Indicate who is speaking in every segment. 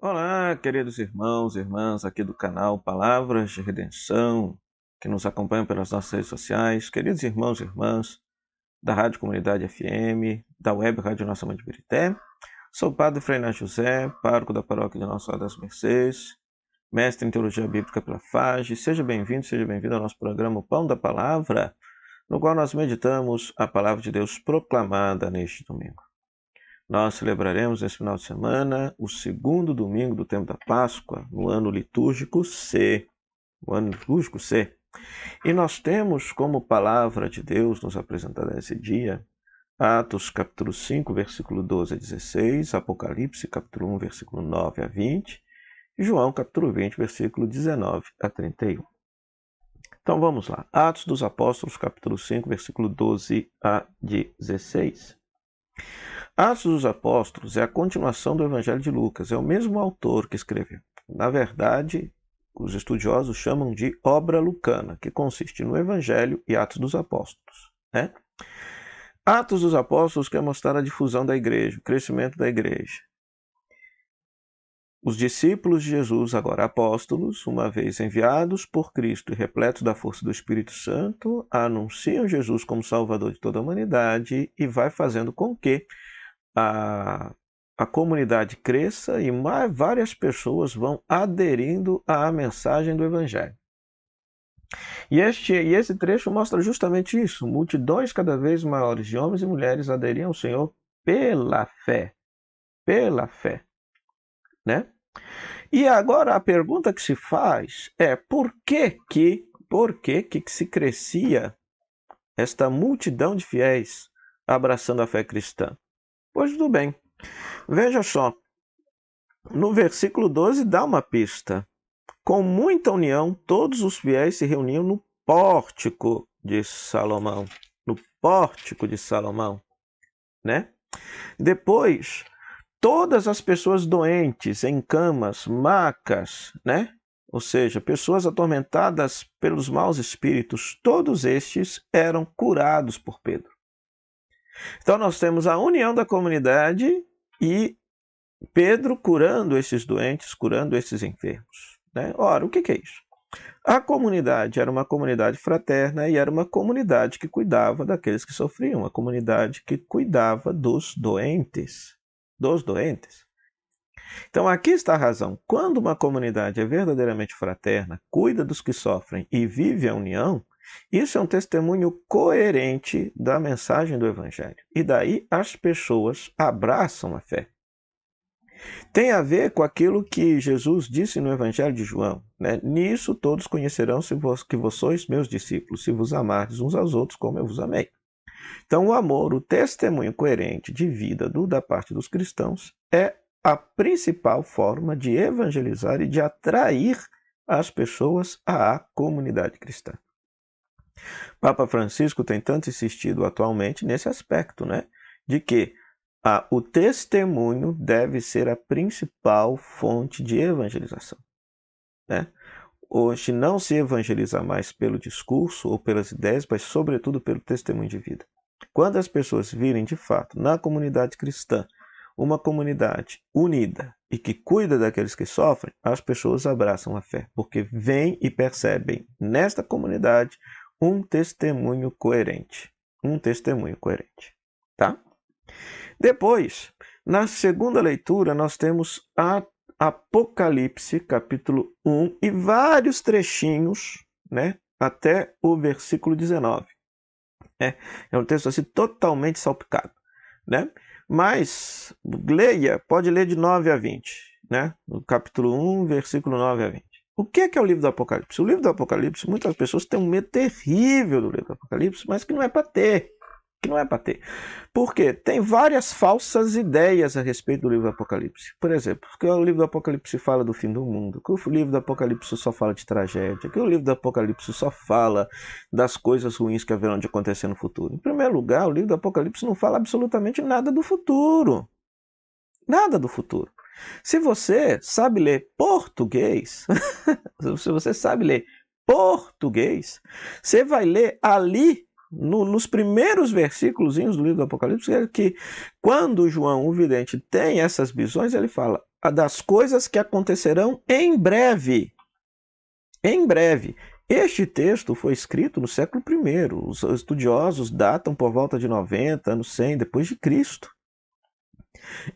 Speaker 1: Olá, queridos irmãos e irmãs aqui do canal Palavras de Redenção, que nos acompanham pelas nossas redes sociais, queridos irmãos e irmãs da Rádio Comunidade FM, da Web Rádio Nossa Mãe de Birité. Sou o Padre Frei Inácio José, pároco da paróquia de Nossa Senhora das Mercês, mestre em Teologia Bíblica pela FAGE. Seja bem-vindo ao nosso programa O Pão da Palavra, no qual nós meditamos a Palavra de Deus proclamada neste domingo. Nós celebraremos nesse final de semana o segundo domingo do tempo da Páscoa, no ano litúrgico C. E nós temos como palavra de Deus nos apresentada nesse dia Atos capítulo 5, versículo 12 a 16, Apocalipse capítulo 1, versículo 9 a 20, e João capítulo 20, versículo 19 a 31. Então vamos lá. Atos dos Apóstolos capítulo 5, versículo 12 a 16. Atos dos Apóstolos é a continuação do Evangelho de Lucas, é o mesmo autor que escreveu. Na verdade, os estudiosos chamam de obra lucana, que consiste no Evangelho e Atos dos Apóstolos. Né? Atos dos Apóstolos quer mostrar a difusão da igreja, o crescimento da igreja. Os discípulos de Jesus, agora apóstolos, uma vez enviados por Cristo e repletos da força do Espírito Santo, anunciam Jesus como Salvador de toda a humanidade e vai fazendo com que a comunidade cresça e várias pessoas vão aderindo à mensagem do Evangelho. E esse trecho mostra justamente isso. Multidões cada vez maiores de homens e mulheres aderiam ao Senhor pela fé. Pela fé. Né? E agora a pergunta que se faz é por que se crescia esta multidão de fiéis abraçando a fé cristã? Pois tudo bem. Veja só, no versículo 12 dá uma pista. Com muita união, todos os fiéis se reuniam no pórtico de Salomão. No pórtico de Salomão, né? Depois, todas as pessoas doentes, em camas, macas, né? Ou seja, pessoas atormentadas pelos maus espíritos, todos estes eram curados por Pedro. Então nós temos a união da comunidade e Pedro curando esses doentes, curando esses enfermos. Né? Ora, o que é isso? A comunidade era uma comunidade fraterna e era uma comunidade que cuidava daqueles que sofriam, uma comunidade que cuidava dos doentes. Então aqui está a razão. Quando uma comunidade é verdadeiramente fraterna, cuida dos que sofrem e vive a união, isso é um testemunho coerente da mensagem do Evangelho. E daí as pessoas abraçam a fé. Tem a ver com aquilo que Jesus disse no Evangelho de João. Né? Nisso todos conhecerão que vós sois meus discípulos, se vos amardes uns aos outros como eu vos amei. Então o amor, o testemunho coerente de vida da parte dos cristãos é a principal forma de evangelizar e de atrair as pessoas à comunidade cristã. Papa Francisco tem tanto insistido atualmente nesse aspecto, né? De que o testemunho deve ser a principal fonte de evangelização. Né? Hoje não se evangeliza mais pelo discurso ou pelas ideias, mas sobretudo pelo testemunho de vida. Quando as pessoas virem de fato na comunidade cristã uma comunidade unida e que cuida daqueles que sofrem, as pessoas abraçam a fé, porque veem e percebem nesta comunidade um testemunho coerente. Tá? Depois, na segunda leitura, nós temos Apocalipse, capítulo 1, e vários trechinhos, né, até o versículo 19. É um texto assim totalmente salpicado. Né? Mas pode ler de 9 a 20. Né? No capítulo 1, versículo 9 a 20. O que é o livro do Apocalipse? O livro do Apocalipse, muitas pessoas têm um medo terrível do livro do Apocalipse, mas que não é para ter. Por quê? Tem várias falsas ideias a respeito do livro do Apocalipse. Por exemplo, que o livro do Apocalipse fala do fim do mundo, que o livro do Apocalipse só fala de tragédia, que o livro do Apocalipse só fala das coisas ruins que haverão de acontecer no futuro. Em primeiro lugar, o livro do Apocalipse não fala absolutamente nada do futuro. Nada do futuro. Se você sabe ler português, você vai ler ali nos primeiros versículos do livro do Apocalipse, é que quando João, o vidente, tem essas visões, ele fala: das coisas que acontecerão em breve. Em breve. Este texto foi escrito no século I. Os estudiosos datam por volta de 90, anos 100, depois de Cristo.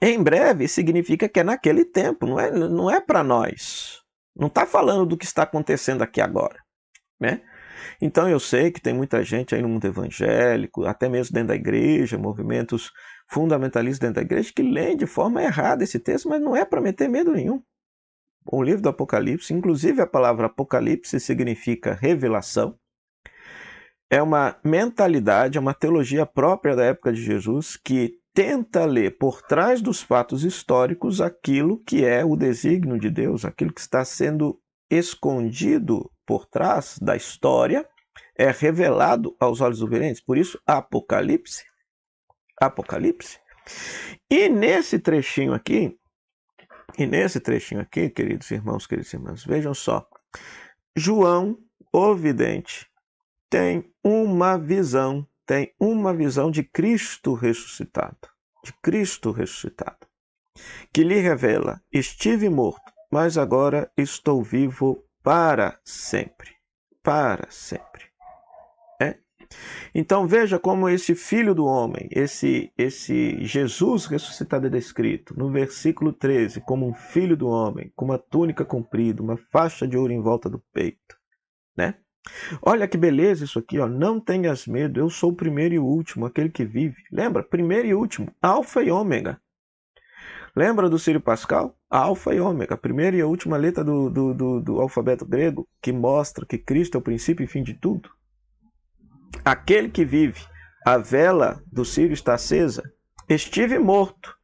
Speaker 1: Em breve significa que é naquele tempo, não é para nós. Não está falando do que está acontecendo aqui agora, né? Então eu sei que tem muita gente aí no mundo evangélico, até mesmo dentro da igreja, movimentos fundamentalistas dentro da igreja, que leem de forma errada esse texto, mas não é para meter medo nenhum. O livro do Apocalipse, inclusive a palavra Apocalipse significa revelação, é uma mentalidade, é uma teologia própria da época de Jesus que tenta ler por trás dos fatos históricos aquilo que é o desígnio de Deus, aquilo que está sendo escondido por trás da história, é revelado aos olhos do vidente. Por isso, Apocalipse. Apocalipse. E nesse trechinho aqui, queridos irmãos, queridas irmãs, vejam só. João, o vidente, tem uma visão de Cristo ressuscitado, que lhe revela: estive morto, mas agora estou vivo para sempre. Para sempre. Então veja como esse Filho do Homem, esse Jesus ressuscitado é descrito no versículo 13 como um Filho do Homem, com uma túnica comprida, uma faixa de ouro em volta do peito, né? Olha que beleza isso aqui, ó. Não tenhas medo, eu sou o primeiro e o último, aquele que vive. Lembra? Primeiro e último, alfa e ômega. Lembra do Círio Pascal? Alfa e ômega, a primeira e a última letra do alfabeto grego, que mostra que Cristo é o princípio e fim de tudo. Aquele que vive, a vela do Círio está acesa, estive morto.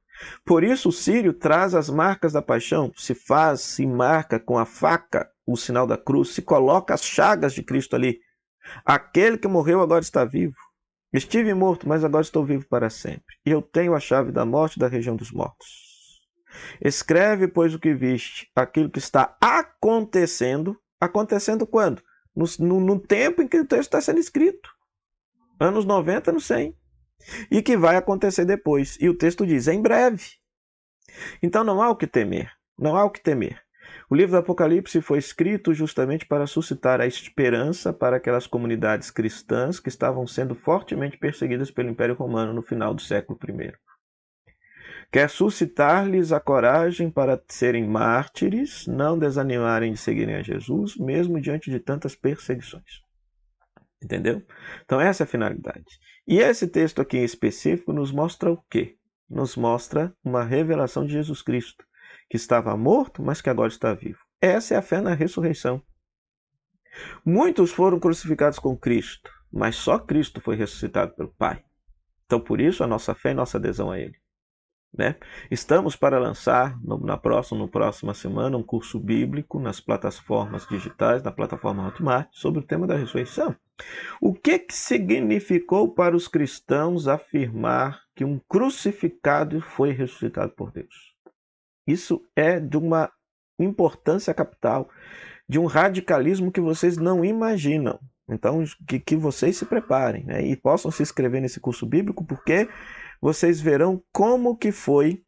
Speaker 1: Por isso o Círio traz as marcas da paixão, se marca com a faca o sinal da cruz, se coloca as chagas de Cristo ali. Aquele que morreu agora está vivo. Estive morto, mas agora estou vivo para sempre. E eu tenho a chave da morte e da região dos mortos. Escreve, pois, o que viste, aquilo que está acontecendo. Acontecendo quando? No tempo em que o texto está sendo escrito. Anos 90, anos 100. E que vai acontecer depois. E o texto diz, em breve. Então não há o que temer. Não há o que temer. O livro do Apocalipse foi escrito justamente para suscitar a esperança para aquelas comunidades cristãs que estavam sendo fortemente perseguidas pelo Império Romano no final do século I. Quer suscitar-lhes a coragem para serem mártires, não desanimarem de seguirem a Jesus, mesmo diante de tantas perseguições. Entendeu? Então essa é a finalidade. E esse texto aqui em específico nos mostra o quê? Nos mostra uma revelação de Jesus Cristo, que estava morto, mas que agora está vivo. Essa é a fé na ressurreição. Muitos foram crucificados com Cristo, mas só Cristo foi ressuscitado pelo Pai. Então por isso a nossa fé e nossa adesão a Ele. Né? Estamos para lançar na próxima semana um curso bíblico nas plataformas digitais, na plataforma Hotmart, sobre o tema da ressurreição. O que significou para os cristãos afirmar que um crucificado foi ressuscitado por Deus? Isso é de uma importância capital, de um radicalismo que vocês não imaginam. Então, que vocês se preparem, né? E possam se inscrever nesse curso bíblico, porque vocês verão como que foi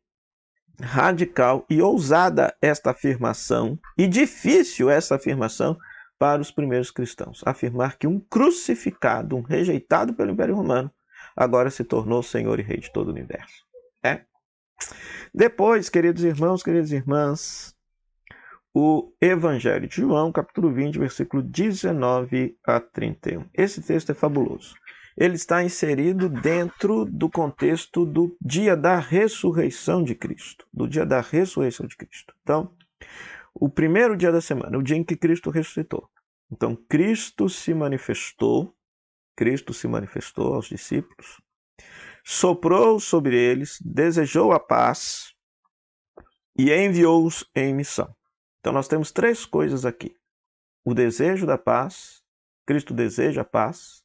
Speaker 1: radical e ousada esta afirmação, e difícil essa afirmação para os primeiros cristãos. Afirmar que um crucificado, um rejeitado pelo Império Romano, agora se tornou Senhor e Rei de todo o universo. Depois, queridos irmãos, queridas irmãs, o Evangelho de João, capítulo 20, versículo 19 a 31. Esse texto é fabuloso. Ele está inserido dentro do contexto do dia da ressurreição de Cristo. Do dia da ressurreição de Cristo. Então, o primeiro dia da semana, o dia em que Cristo ressuscitou. Então, Cristo se manifestou aos discípulos, soprou sobre eles, desejou a paz e enviou-os em missão. Então nós temos três coisas aqui. O desejo da paz, Cristo deseja a paz,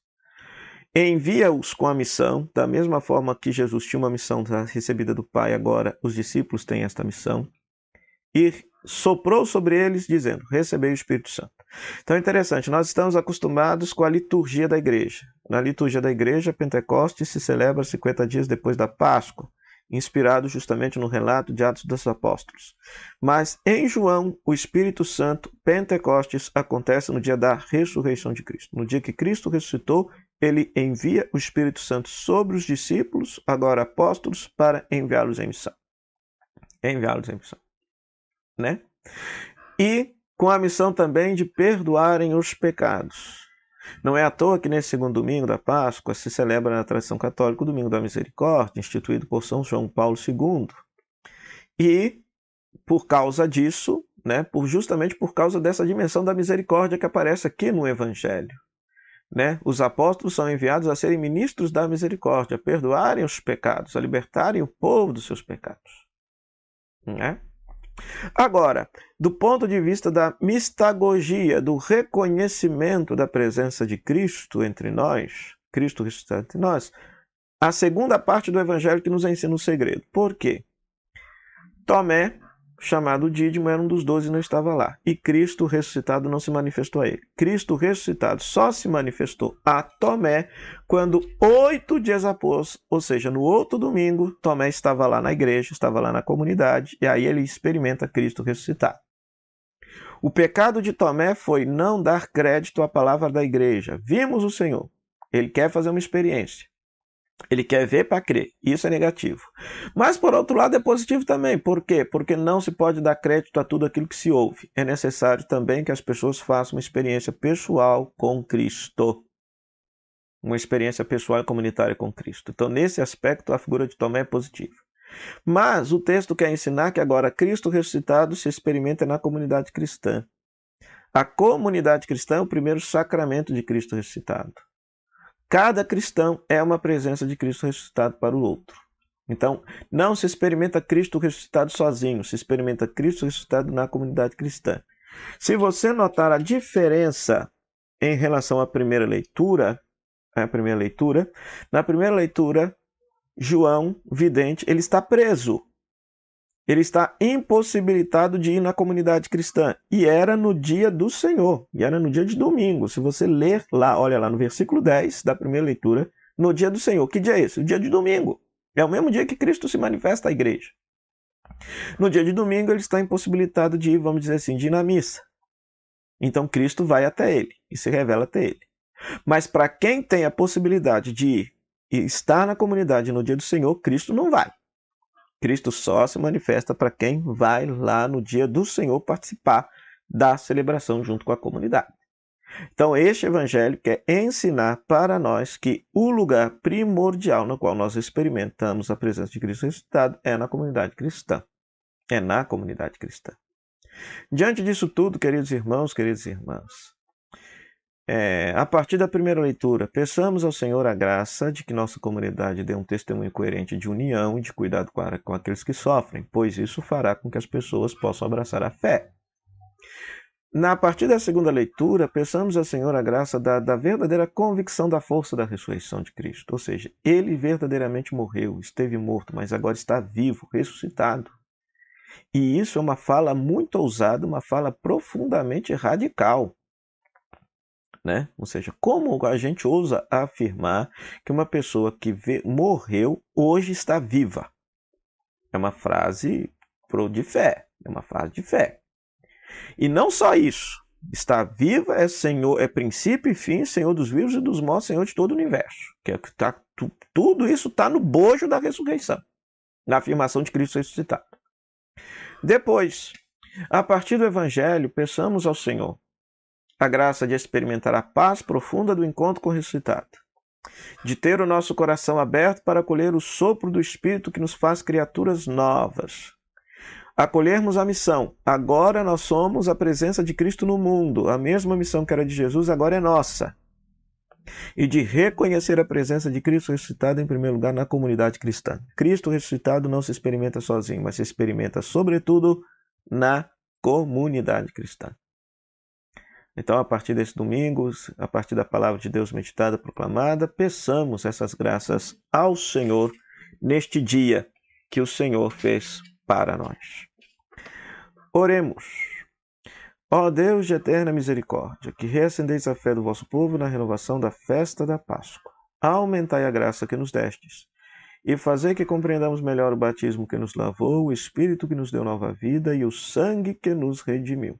Speaker 1: envia-os com a missão, da mesma forma que Jesus tinha uma missão recebida do Pai, agora os discípulos têm esta missão, e soprou sobre eles dizendo, recebei o Espírito Santo. Então é interessante, nós estamos acostumados com a liturgia da igreja. Na liturgia da igreja, Pentecostes se celebra 50 dias depois da Páscoa. inspirado justamente no relato de Atos dos Apóstolos. Mas em João, o Espírito Santo, Pentecostes, acontece no dia da ressurreição de Cristo. No dia que Cristo ressuscitou, ele envia o Espírito Santo sobre os discípulos, agora apóstolos, para enviá-los em missão. Enviá-los em missão. Né? E com a missão também de perdoarem os pecados. Não é à toa que nesse segundo domingo da Páscoa se celebra na tradição católica o Domingo da Misericórdia, instituído por São João Paulo II. E por causa disso, né, justamente por causa dessa dimensão da misericórdia que aparece aqui no Evangelho. Né? Os apóstolos são enviados a serem ministros da misericórdia, a perdoarem os pecados, a libertarem o povo dos seus pecados. Né? Agora, do ponto de vista da mistagogia, do reconhecimento da presença de Cristo entre nós, Cristo ressuscitado entre nós, a segunda parte do Evangelho que nos ensina o segredo. Por quê? Tomé, chamado Dídimo, era um dos 12 e não estava lá. E Cristo ressuscitado não se manifestou a ele. Cristo ressuscitado só se manifestou a Tomé quando 8 dias após, ou seja, no outro domingo, Tomé estava lá na igreja, estava lá na comunidade, e aí ele experimenta Cristo ressuscitado. O pecado de Tomé foi não dar crédito à palavra da igreja. Vimos o Senhor. Ele quer fazer uma experiência. Ele quer ver para crer. Isso é negativo. Mas, por outro lado, é positivo também. Por quê? Porque não se pode dar crédito a tudo aquilo que se ouve. É necessário também que as pessoas façam uma experiência pessoal com Cristo. Uma experiência pessoal e comunitária com Cristo. Então, nesse aspecto, a figura de Tomé é positiva. Mas o texto quer ensinar que agora Cristo ressuscitado se experimenta na comunidade cristã. A comunidade cristã é o primeiro sacramento de Cristo ressuscitado. Cada cristão é uma presença de Cristo ressuscitado para o outro. Então, não se experimenta Cristo ressuscitado sozinho, se experimenta Cristo ressuscitado na comunidade cristã. Se você notar a diferença em relação à primeira leitura, na primeira leitura, João, vidente, ele está preso. Ele está impossibilitado de ir na comunidade cristã. E era no dia do Senhor. E era no dia de domingo. Se você ler lá, olha lá no versículo 10 da primeira leitura, no dia do Senhor. Que dia é esse? O dia de domingo. É o mesmo dia que Cristo se manifesta à igreja. No dia de domingo ele está impossibilitado de ir, vamos dizer assim, de ir na missa. Então Cristo vai até ele e se revela até ele. Mas para quem tem a possibilidade de ir e estar na comunidade no dia do Senhor, Cristo não vai. Cristo só se manifesta para quem vai lá no dia do Senhor participar da celebração junto com a comunidade. Então, este evangelho quer ensinar para nós que o lugar primordial no qual nós experimentamos a presença de Cristo ressuscitado é na comunidade cristã. É na comunidade cristã. Diante disso tudo, queridos irmãos, queridas irmãs, a partir da primeira leitura, peçamos ao Senhor a graça de que nossa comunidade dê um testemunho coerente de união e de cuidado com aqueles que sofrem, pois isso fará com que as pessoas possam abraçar a fé. A partir da segunda leitura, peçamos ao Senhor a graça da verdadeira convicção da força da ressurreição de Cristo, ou seja, ele verdadeiramente morreu, esteve morto, mas agora está vivo, ressuscitado. E isso é uma fala muito ousada, uma fala profundamente radical. Né? Ou seja, como a gente ousa afirmar que uma pessoa que morreu hoje está viva? É uma frase de fé, é uma frase de fé. E não só isso, está viva, é Senhor, é princípio e fim, Senhor dos vivos e dos mortos, Senhor de todo o universo. Tudo isso está no bojo da ressurreição, na afirmação de Cristo ressuscitado. Depois, a partir do Evangelho, peçamos ao Senhor a graça de experimentar a paz profunda do encontro com o ressuscitado, de ter o nosso coração aberto para acolher o sopro do Espírito que nos faz criaturas novas, acolhermos a missão. Agora nós somos a presença de Cristo no mundo, a mesma missão que era de Jesus agora é nossa, e de reconhecer a presença de Cristo ressuscitado em primeiro lugar na comunidade cristã. Cristo ressuscitado não se experimenta sozinho, mas se experimenta sobretudo na comunidade cristã. Então, a partir desses domingos, a partir da palavra de Deus meditada, proclamada, peçamos essas graças ao Senhor neste dia que o Senhor fez para nós. Oremos. Ó Deus de eterna misericórdia, que reacendeis a fé do vosso povo na renovação da festa da Páscoa, aumentai a graça que nos destes, e fazer que compreendamos melhor o batismo que nos lavou, o Espírito que nos deu nova vida e o sangue que nos redimiu.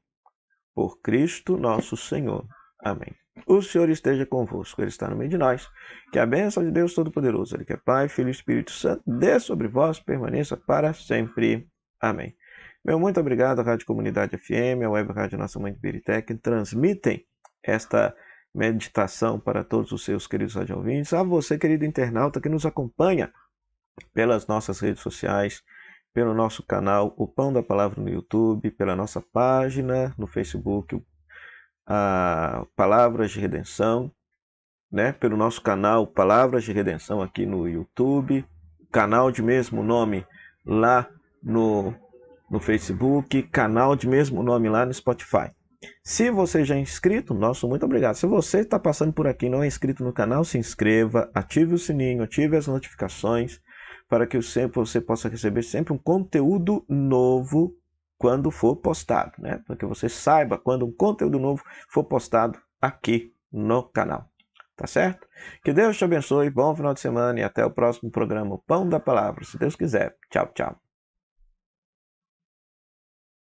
Speaker 1: Por Cristo nosso Senhor. Amém. O Senhor esteja convosco, Ele está no meio de nós. Que a bênção de Deus Todo-Poderoso, Ele que é Pai, Filho e Espírito Santo, dê sobre vós, permaneça para sempre. Amém. Meu muito obrigado à Rádio Comunidade FM, à Web Rádio Nossa Mãe de Birité, que transmitem esta meditação para todos os seus queridos radioouvintes. A você, querido internauta, que nos acompanha pelas nossas redes sociais, pelo nosso canal O Pão da Palavra no YouTube, pela nossa página no Facebook, a Palavras de Redenção, né? Pelo nosso canal Palavras de Redenção aqui no YouTube, canal de mesmo nome lá no Facebook, canal de mesmo nome lá no Spotify. Se você já é inscrito, nosso muito obrigado. Se você está passando por aqui e não é inscrito no canal, se inscreva, ative o sininho, ative as notificações, para que você possa receber sempre um conteúdo novo quando for postado, né? Para que você saiba quando um conteúdo novo for postado aqui no canal. Tá certo? Que Deus te abençoe, bom final de semana e até o próximo programa, o Pão da Palavra, se Deus quiser. Tchau, tchau.